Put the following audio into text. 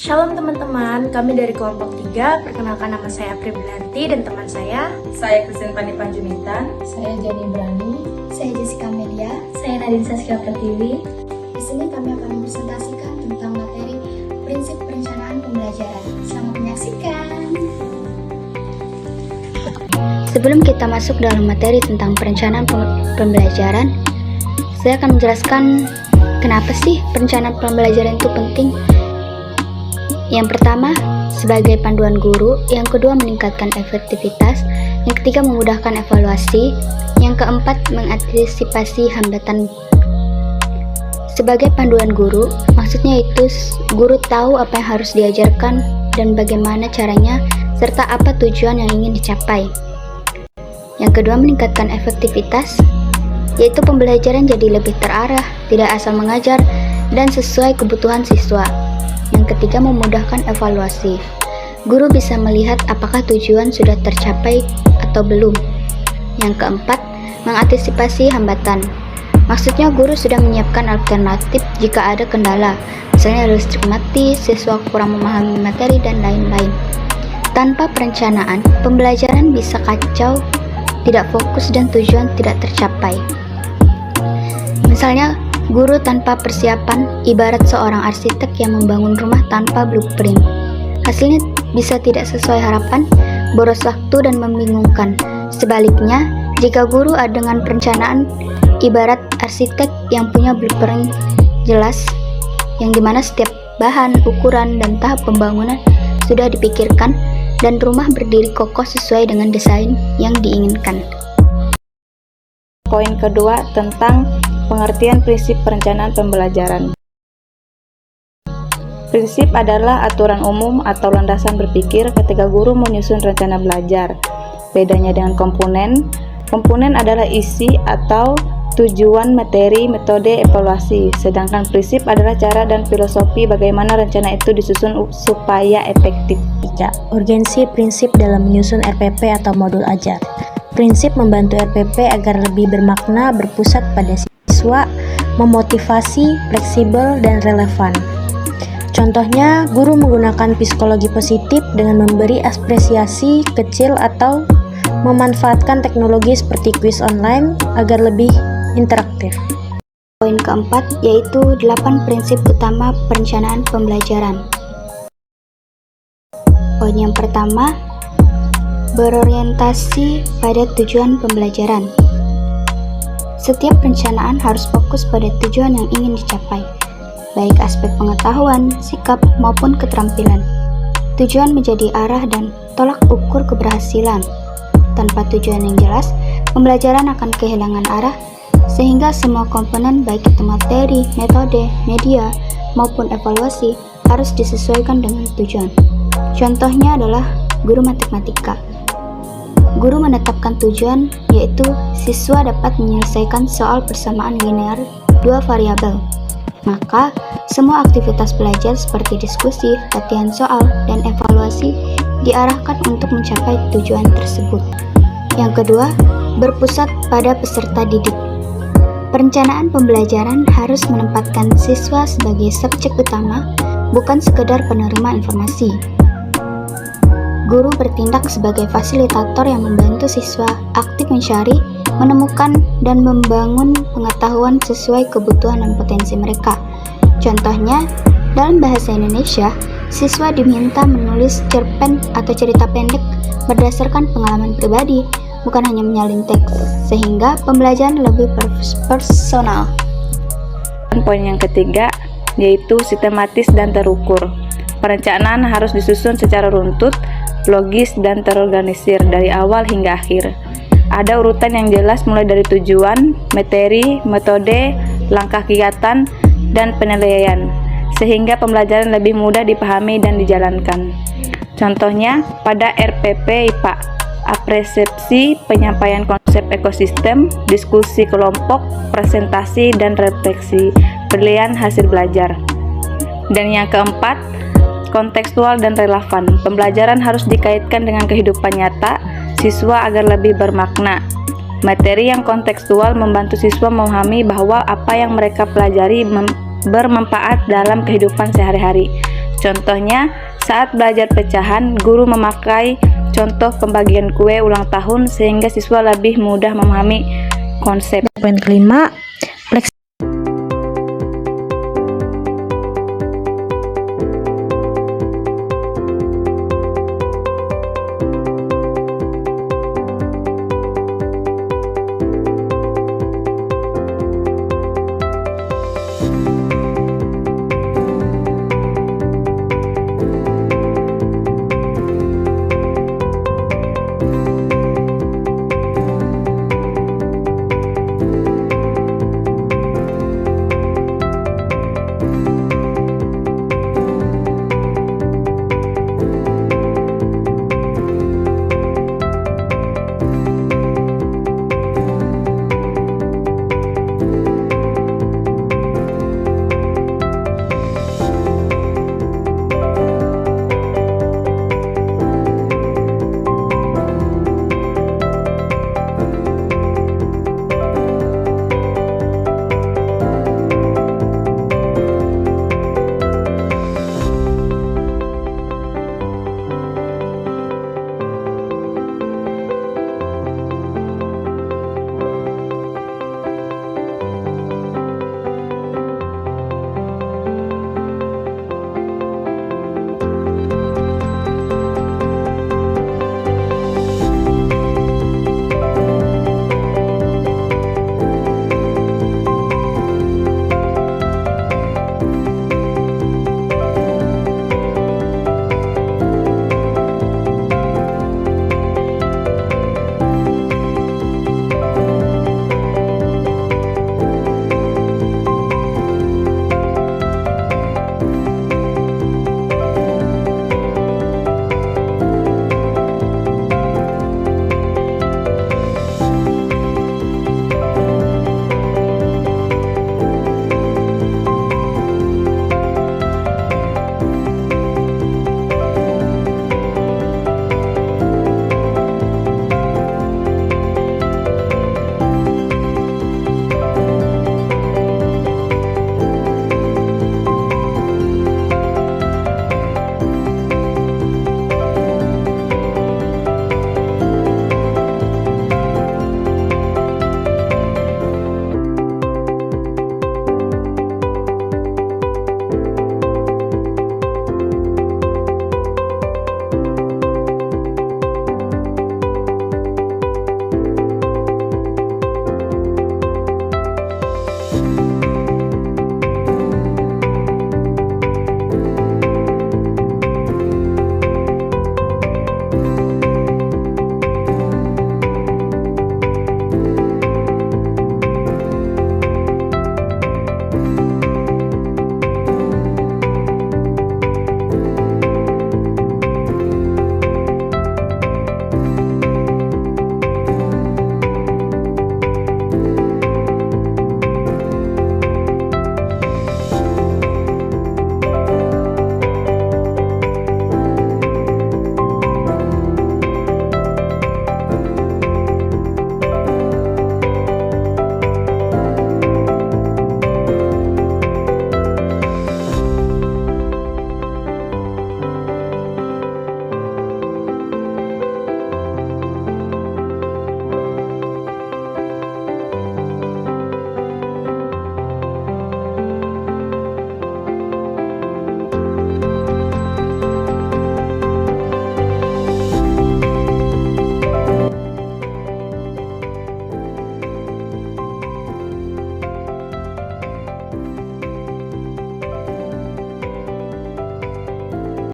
Shalom teman-teman, kami dari kelompok 3. Perkenalkan, nama saya Apri Belanti dan teman saya Christine Panipan Jumitan. Saya Jani Brani. Saya Jessica Melia. Saya Nadine Saskia Pertiwi. Di sini kami akan mempresentasikan tentang materi prinsip perencanaan pembelajaran. Selamat menyaksikan. Sebelum kita masuk dalam materi tentang perencanaan pembelajaran, saya akan menjelaskan kenapa sih perencanaan pembelajaran itu penting. Yang pertama, sebagai panduan guru. Yang kedua, meningkatkan efektivitas. Yang ketiga, memudahkan evaluasi. Yang keempat, mengantisipasi hambatan. Sebagai panduan guru, maksudnya itu guru tahu apa yang harus diajarkan dan bagaimana caranya, serta apa tujuan yang ingin dicapai. Yang kedua, meningkatkan efektivitas, yaitu pembelajaran jadi lebih terarah, tidak asal mengajar, dan sesuai kebutuhan siswa. Yang ketiga, memudahkan evaluasi. Guru bisa melihat apakah tujuan sudah tercapai atau belum. Yang keempat, mengantisipasi hambatan. Maksudnya guru sudah menyiapkan alternatif jika ada kendala, misalnya listrik mati, siswa kurang memahami materi, dan lain-lain. Tanpa perencanaan, pembelajaran bisa kacau, tidak fokus, dan tujuan tidak tercapai. Misalnya, guru tanpa persiapan ibarat seorang arsitek yang membangun rumah tanpa blueprint. Hasilnya bisa tidak sesuai harapan, boros waktu, dan membingungkan. Sebaliknya, jika guru dengan perencanaan ibarat arsitek yang punya blueprint jelas, yang dimana setiap bahan, ukuran, dan tahap pembangunan sudah dipikirkan, dan rumah berdiri kokoh sesuai dengan desain yang diinginkan. Poin kedua tentang pengertian prinsip perencanaan pembelajaran. Prinsip adalah aturan umum atau landasan berpikir ketika guru menyusun rencana belajar. Bedanya dengan komponen, komponen adalah isi atau tujuan, materi, metode, evaluasi. Sedangkan prinsip adalah cara dan filosofi bagaimana rencana itu disusun supaya efektif. Urgensi prinsip dalam menyusun RPP atau modul ajar. Prinsip membantu RPP agar lebih bermakna, berpusat pada siswa, memotivasi, fleksibel, dan relevan. Contohnya, guru menggunakan psikologi positif dengan memberi apresiasi kecil atau memanfaatkan teknologi seperti kuis online agar lebih interaktif. Poin keempat yaitu 8 prinsip utama perencanaan pembelajaran. Poin yang pertama, berorientasi pada tujuan pembelajaran. Setiap perencanaan harus fokus pada tujuan yang ingin dicapai, baik aspek pengetahuan, sikap, maupun keterampilan. Tujuan menjadi arah dan tolak ukur keberhasilan. Tanpa tujuan yang jelas, pembelajaran akan kehilangan arah, sehingga semua komponen baik itu materi, metode, media, maupun evaluasi harus disesuaikan dengan tujuan. Contohnya adalah guru matematika. Guru menetapkan tujuan, yaitu siswa dapat menyelesaikan soal persamaan linear dua variabel. Maka, semua aktivitas belajar seperti diskusi, latihan soal, dan evaluasi diarahkan untuk mencapai tujuan tersebut. Yang kedua, berpusat pada peserta didik. Perencanaan pembelajaran harus menempatkan siswa sebagai subjek utama, bukan sekedar penerima informasi. Guru bertindak sebagai fasilitator yang membantu siswa aktif mencari, menemukan, dan membangun pengetahuan sesuai kebutuhan dan potensi mereka. Contohnya, dalam bahasa Indonesia, siswa diminta menulis cerpen atau cerita pendek berdasarkan pengalaman pribadi, bukan hanya menyalin teks, sehingga pembelajaran lebih personal. Poin yang ketiga yaitu sistematis dan terukur. Perencanaan harus disusun secara runtut, logis, dan terorganisir dari awal hingga akhir. Ada urutan yang jelas mulai dari tujuan, materi, metode, langkah kegiatan, dan penilaian, sehingga pembelajaran lebih mudah dipahami dan dijalankan. Contohnya pada RPP IPA, apresiasi, penyampaian konsep ekosistem, diskusi kelompok, presentasi, dan refleksi, penilaian hasil belajar. Dan yang keempat, kontekstual dan relevan. Pembelajaran harus dikaitkan dengan kehidupan nyata siswa agar lebih bermakna. Materi yang kontekstual membantu siswa memahami bahwa apa yang mereka pelajari bermanfaat dalam kehidupan sehari-hari. Contohnya, saat belajar pecahan, guru memakai contoh pembagian kue ulang tahun sehingga siswa lebih mudah memahami konsep. Poin kelima,